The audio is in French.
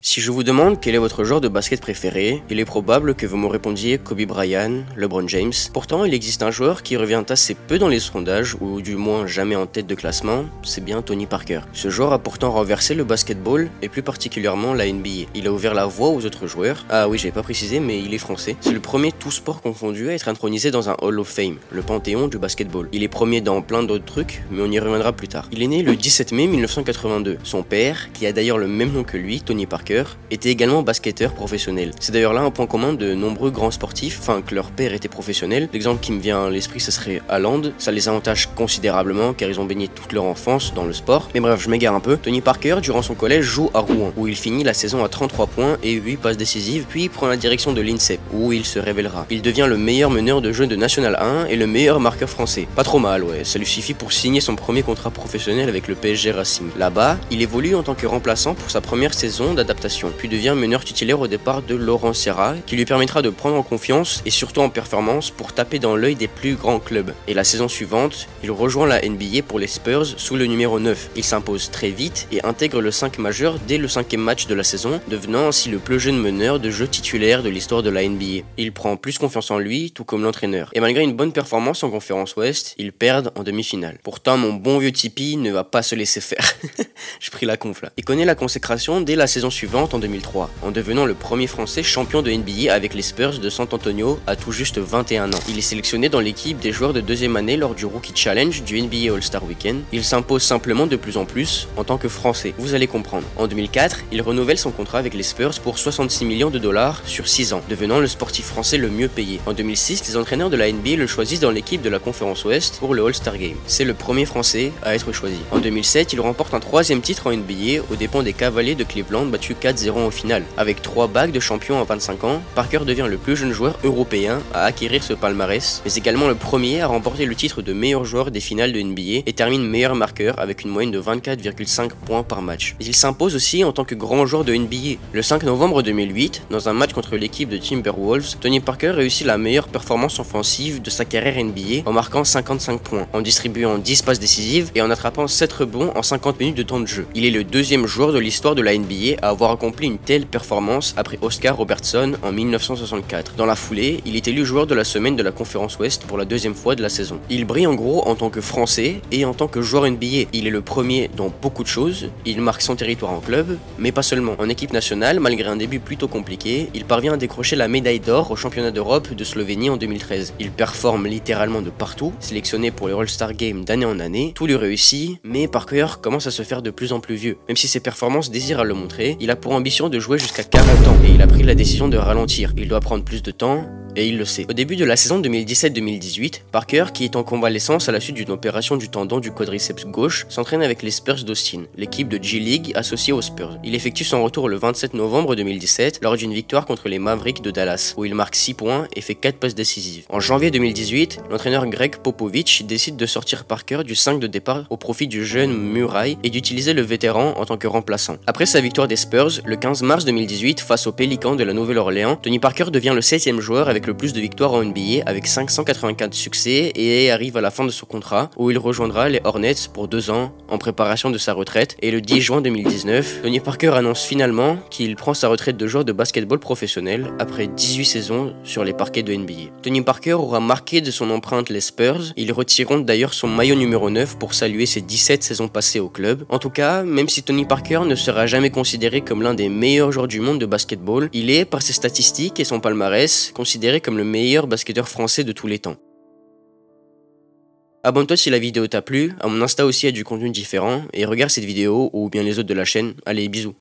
Si je vous demande quel est votre joueur de basket préféré, il est probable que vous me répondiez Kobe Bryant, LeBron James. Pourtant, il existe un joueur qui revient assez peu dans les sondages, ou du moins jamais en tête de classement, c'est bien Tony Parker. Ce joueur a pourtant renversé le basketball, et plus particulièrement la NBA. Il a ouvert la voie aux autres joueurs. Ah oui, j'avais pas précisé, mais il est français. C'est le premier tout sport confondu à être intronisé dans un Hall of Fame, le panthéon du basketball. Il est premier dans plein d'autres trucs, mais on y reviendra plus tard. Il est né le 17 mai 1982. Son père, qui a d'ailleurs le même nom que lui, Tony Parker, était également basketteur professionnel. C'est d'ailleurs là un point commun de nombreux grands sportifs, enfin que leur père était professionnel. L'exemple qui me vient à l'esprit, ce serait Haaland. Ça les avantage considérablement car ils ont baigné toute leur enfance dans le sport. Mais bref, je m'égare un peu. Tony Parker, durant son collège, joue à Rouen, où il finit la saison à 33 points et 8 passes décisives, puis il prend la direction de l'INSEP, où il se révélera. Il devient le meilleur meneur de jeu de National 1 et le meilleur marqueur français. Pas trop mal, ouais, ça lui suffit pour signer son premier contrat professionnel avec le PSG Racing. Là-bas, il évolue en tant que remplaçant pour sa première saison d'adaptation, puis devient meneur titulaire au départ de Laurent Serra, qui lui permettra de prendre en confiance et surtout en performance pour taper dans l'œil des plus grands clubs. Et la saison suivante, il rejoint la NBA pour les Spurs sous le numéro 9. Il s'impose très vite et intègre le 5 majeur dès le 5e match de la saison, devenant ainsi le plus jeune meneur de jeu titulaire de l'histoire de la NBA. Il prend plus confiance en lui, tout comme l'entraîneur. Et malgré une bonne performance en conférence Ouest, ils perdent en demi-finale. Pourtant, mon bon vieux Tipeee ne va pas se laisser faire. J'ai pris la conf là. Il connaît la consécration dès la saison suivante en 2003, en devenant le premier français champion de NBA avec les Spurs de San Antonio à tout juste 21 ans. Il est sélectionné dans l'équipe des joueurs de deuxième année lors du Rookie Challenge du NBA All-Star Weekend. Il s'impose simplement de plus en plus en tant que français, vous allez comprendre. En 2004, il renouvelle son contrat avec les Spurs pour 66 millions de dollars sur 6 ans, devenant le sportif français le mieux payé. En 2006, les entraîneurs de la NBA le choisissent dans l'équipe de la conférence Ouest pour le All-Star Game. C'est le premier français à être choisi. En 2007, il remporte un 3e titre en NBA aux dépens des Cavaliers de Cleveland battus 4-0 au final. Avec 3 bagues de champion à 25 ans, Parker devient le plus jeune joueur européen à acquérir ce palmarès, mais également le premier à remporter le titre de meilleur joueur des finales de NBA et termine meilleur marqueur avec une moyenne de 24,5 points par match. Mais il s'impose aussi en tant que grand joueur de NBA. Le 5 novembre 2008, dans un match contre l'équipe de Timberwolves, Tony Parker réussit la meilleure performance offensive de sa carrière NBA en marquant 55 points, en distribuant 10 passes décisives et en attrapant 7 rebonds en 50 minutes de temps de jeu. Il est le 2e joueur de l'histoire de la NBA à avoir accompli une telle performance après Oscar Robertson en 1964. Dans la foulée, il est élu joueur de la semaine de la conférence Ouest pour la 2e fois de la saison. Il brille en gros en tant que français et en tant que joueur NBA. Il est le premier dans beaucoup de choses, il marque son territoire en club, mais pas seulement. En équipe nationale, malgré un début plutôt compliqué, il parvient à décrocher la médaille d'or au championnat d'Europe de Slovénie en 2013. Il performe littéralement de partout, sélectionné pour les All-Star Games d'année en année, tout lui réussit, mais Parker commence à se faire de plus en plus vieux. Même si ses performances désirent à le montrer, il a pour ambition de jouer jusqu'à 40 ans et il a pris la décision de ralentir. Il doit prendre plus de temps et il le sait. Au début de la saison 2017-2018, Parker, qui est en convalescence à la suite d'une opération du tendon du quadriceps gauche, s'entraîne avec les Spurs d'Austin, l'équipe de G-League associée aux Spurs. Il effectue son retour le 27 novembre 2017 lors d'une victoire contre les Mavericks de Dallas, où il marque 6 points et fait 4 passes décisives. En janvier 2018, l'entraîneur Greg Popovich décide de sortir Parker du 5 de départ au profit du jeune Murray et d'utiliser le vétéran en tant que remplaçant. Après sa victoire des Spurs, le 15 mars 2018 face aux Pelicans de la Nouvelle-Orléans, Tony Parker devient le 7e joueur avec le plus de victoires en NBA avec 584 succès et arrive à la fin de son contrat où il rejoindra les Hornets pour 2 ans en préparation de sa retraite. Et le 10 juin 2019, Tony Parker annonce finalement qu'il prend sa retraite de joueur de basketball professionnel après 18 saisons sur les parquets de NBA. Tony Parker aura marqué de son empreinte les Spurs, ils retireront d'ailleurs son maillot numéro 9 pour saluer ses 17 saisons passées au club. En tout cas, même si Tony Parker ne sera jamais considéré comme l'un des meilleurs joueurs du monde de basketball, il est, par ses statistiques et son palmarès, considéré comme le meilleur basketteur français de tous les temps. Abonne-toi si la vidéo t'a plu, à mon Insta aussi il y a du contenu différent, et regarde cette vidéo ou bien les autres de la chaîne. Allez, bisous.